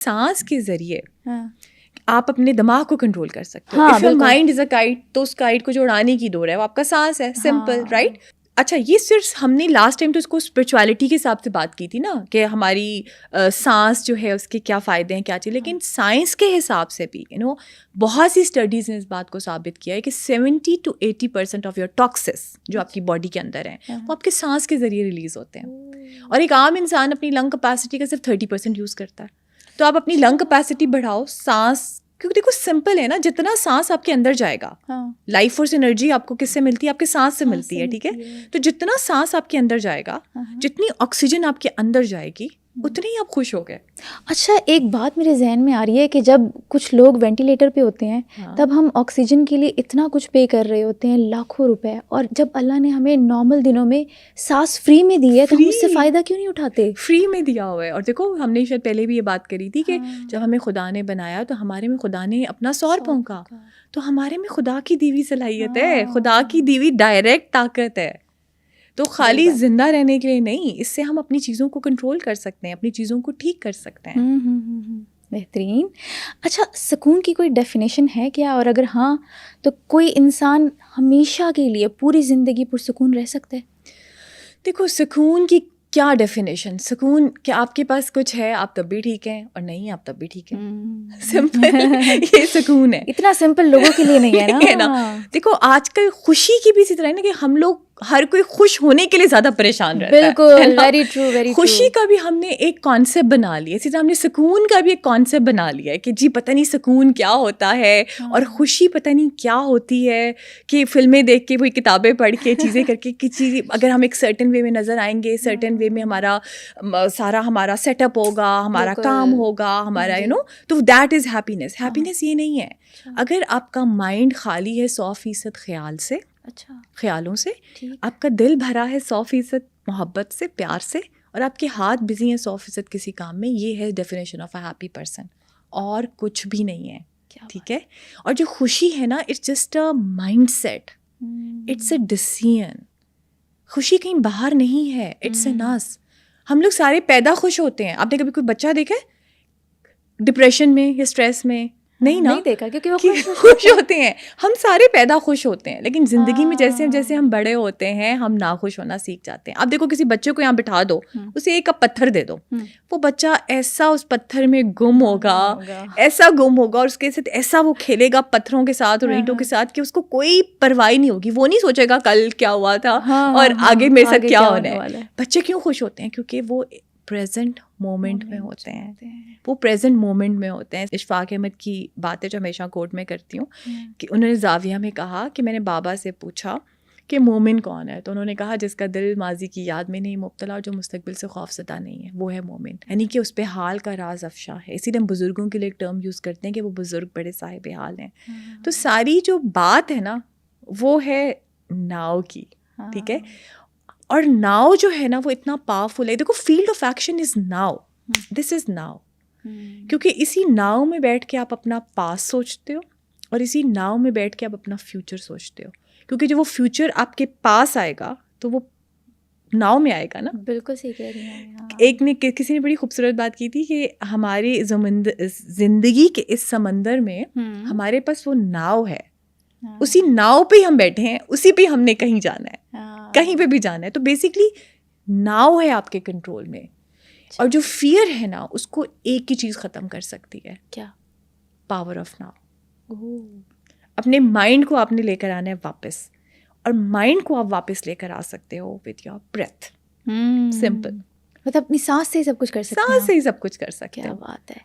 سانس کے ذریعے آپ اپنے دماغ کو کنٹرول کر سکتے ہو. If your mind is a kite تو اس کائٹ کو جو اڑانے کی ڈور ہے وہ آپ کا سانس ہے. Simple, right. اچھا, یہ صرف ہم نے لاسٹ ٹائم تو اس کو اسپرچویلٹی کے حساب سے بات کی تھی نا, کہ ہماری سانس جو ہے اس کے کیا فائدے ہیں, کیا چیز. لیکن سائنس کے حساب سے بھی بہت سی اسٹڈیز نے اس بات کو ثابت کیا ہے کہ 70 to 80% آف یور ٹاکسس جو آپ کی باڈی کے اندر ہیں وہ آپ کے سانس کے ذریعے ریلیز ہوتے ہیں. اور ایک عام انسان اپنی لنگ کیپیسٹی کا صرف 30% یوز کرتا ہے. تو آپ اپنی لنگ کیپیسٹی بڑھاؤ, سانس, کیونکہ دیکھو سمپل ہے نا, جتنا سانس آپ کے اندر جائے گا, لائف فورس انرجی آپ کو کس سے ملتی ہے, آپ کے سانس سے ملتی ہے, ٹھیک ہے. تو جتنا سانس آپ کے اندر جائے گا, جتنی آکسیجن آپ کے اندر جائے گی, اتنے ہی آپ خوش ہو گئے. اچھا, ایک بات میرے ذہن میں آ رہی ہے کہ جب کچھ لوگ وینٹیلیٹر پہ ہوتے ہیں تب ہم آکسیجن کے لیے اتنا کچھ پے کر رہے ہوتے ہیں, لاکھوں روپے, اور جب اللہ نے ہمیں نارمل دنوں میں سانس فری میں دی ہے تو ہم اس سے فائدہ کیوں نہیں اٹھاتے؟ فری میں دیا ہوا ہے. اور دیکھو ہم نے شاید پہلے بھی یہ بات کری تھی کہ جب ہمیں خدا نے بنایا تو ہمارے میں خدا نے اپنا سور پھونکا, تو ہمارے میں خدا کی دی ہوئی صلاحیت ہے, خدا کی دی ہوئی ڈائریکٹ طاقت ہے. تو خالی زندہ رہنے کے لیے نہیں, اس سے ہم اپنی چیزوں کو کنٹرول کر سکتے ہیں, اپنی چیزوں کو ٹھیک کر سکتے ہیں. بہترین. اچھا, سکون کی کوئی ڈیفینیشن ہے کیا, اور اگر ہاں تو کوئی انسان ہمیشہ کے لیے پوری زندگی پرسکون رہ سکتا ہے؟ دیکھو سکون کی کیا ڈیفینیشن, سکون کہ آپ کے پاس کچھ ہے آپ تب بھی ٹھیک ہیں, اور نہیں آپ تب بھی ٹھیک ہیں. سمپل, یہ سکون ہے. اتنا سمپل لوگوں کے لیے نہیں ہے نا. دیکھو آج کل خوشی کی بھی اسی طرح ہے نا کہ ہم لوگ ہر کوئی خوش ہونے کے لیے زیادہ پریشان رہتا ہے. بالکل, ویری ٹرو, ویری ٹرو. خوشی کا بھی ہم نے ایک کانسیپٹ بنا لیا, اسی طرح ہم نے سکون کا بھی ایک کانسیپٹ بنا لیا ہے کہ جی پتہ نہیں سکون کیا ہوتا ہے, اور خوشی پتہ نہیں کیا ہوتی ہے, کہ فلمیں دیکھ کے, کوئی کتابیں پڑھ کے, چیزیں کر کے, چیز اگر ہم ایک سرٹن وے میں نظر آئیں گے, سرٹن وے میں ہمارا سارا ہمارا سیٹ اپ ہوگا, ہمارا کام ہوگا, ہمارا تو دیٹ از ہیپینیس. ہیپینیس یہ نہیں ہے. اگر آپ کا مائنڈ خالی ہے 100% خیال سے, خیالوں سے, آپ کا دل بھرا ہے 100% محبت سے, پیار سے, اور آپ کے ہاتھ بزی ہیں 100% کسی کام میں, یہ ہے definition of a happy person, اور کچھ بھی نہیں ہے. ٹھیک ہے. اور جو خوشی ہے نا, it's just a mindset, it's a decision. خوشی کہیں باہر نہیں ہے, اٹس اے ناس. ہم لوگ سارے پیدا خوش ہوتے ہیں. آپ نے کبھی کوئی بچہ دیکھا ہے ڈپریشن میں یا اسٹریس میں؟ نہیں نا, دیکھا, کیونکہ وہ خوش ہوتے ہیں. ہم سارے پیدا خوش ہوتے ہیں, لیکن زندگی میں جیسے ہم بڑے ہوتے ہیں ہم ناخوش ہونا سیکھ جاتے ہیں. اب دیکھو کسی بچے کو یہاں بٹھا دو, اسے ایک کپ پتھر دے دو, وہ بچہ ایسا اس پتھر میں گم ہوگا, ایسا گم ہوگا, اور اس کے ساتھ ایسا وہ کھیلے گا پتھروں کے ساتھ اور اینٹوں کے ساتھ کہ اس کو کوئی پرواہ نہیں ہوگی. وہ نہیں سوچے گا کل کیا ہوا تھا اور آگے میرے ساتھ کیا ہونا ہے. بچے کیوں خوش ہوتے ہیں؟ کیونکہ وہ پریزنٹ مومنٹ میں ہوتے ہیں, وہ پریزنٹ مومنٹ میں ہوتے ہیں. اشفاق احمد کی بات ہے جو ہمیشہ کوٹ میں کرتی ہوں, کہ انہوں نے زاویہ میں کہا کہ میں نے بابا سے پوچھا کہ مومن کون ہے, تو انہوں نے کہا جس کا دل ماضی کی یاد میں نہیں مبتلا اور جو مستقبل سے خوف زدہ نہیں ہے, وہ ہے مومن. یعنی کہ اس پہ حال کا راز افشا ہے. اسی لیے ہم بزرگوں کے لیے ایک ٹرم یوز کرتے ہیں کہ وہ بزرگ بڑے صاحب حال ہیں. تو ساری جو بات ہے نا وہ ہے ناؤ کی. ٹھیک ہے. اور ناؤ جو ہے نا وہ اتنا پاورفل ہے. دیکھو field of action is now, this is now. کیونکہ اسی ناؤ میں بیٹھ کے آپ اپنا پاس سوچتے ہو, اور اسی ناؤ میں بیٹھ کے آپ اپنا فیوچر سوچتے ہو. کیونکہ جو وہ فیوچر آپ کے پاس آئے گا تو وہ ناؤ میں آئے گا نا. بالکل صحیح کہہ رہی ہیں. ایک نے کسی نے بڑی خوبصورت بات کی تھی کہ ہماری زندگی کے اس سمندر میں ہمارے پاس وہ ناؤ ہے, اسی ناؤ پہ ہم بیٹھے ہیں, اسی پہ ہم نے کہیں جانا ہے, کہیں پہ بھی جانا ہے. تو بیسکلی ناؤ ہے آپ کے کنٹرول میں, اور جو فیئر ہے نا اس کو ایک ہی چیز ختم کر سکتی ہے. کیا؟ Power of now. اپنے مائنڈ کو آپ نے لے کر آنا ہے واپس, اور مائنڈ کو آپ واپس لے کر آ سکتے ہو وتھ یور بریتھ. سمپل, مطلب اپنی سانس سے ہی سب کچھ کر سکتے ہیں. سانس سے ہی سب کچھ کر سکتے ہیں. کیا بات ہے.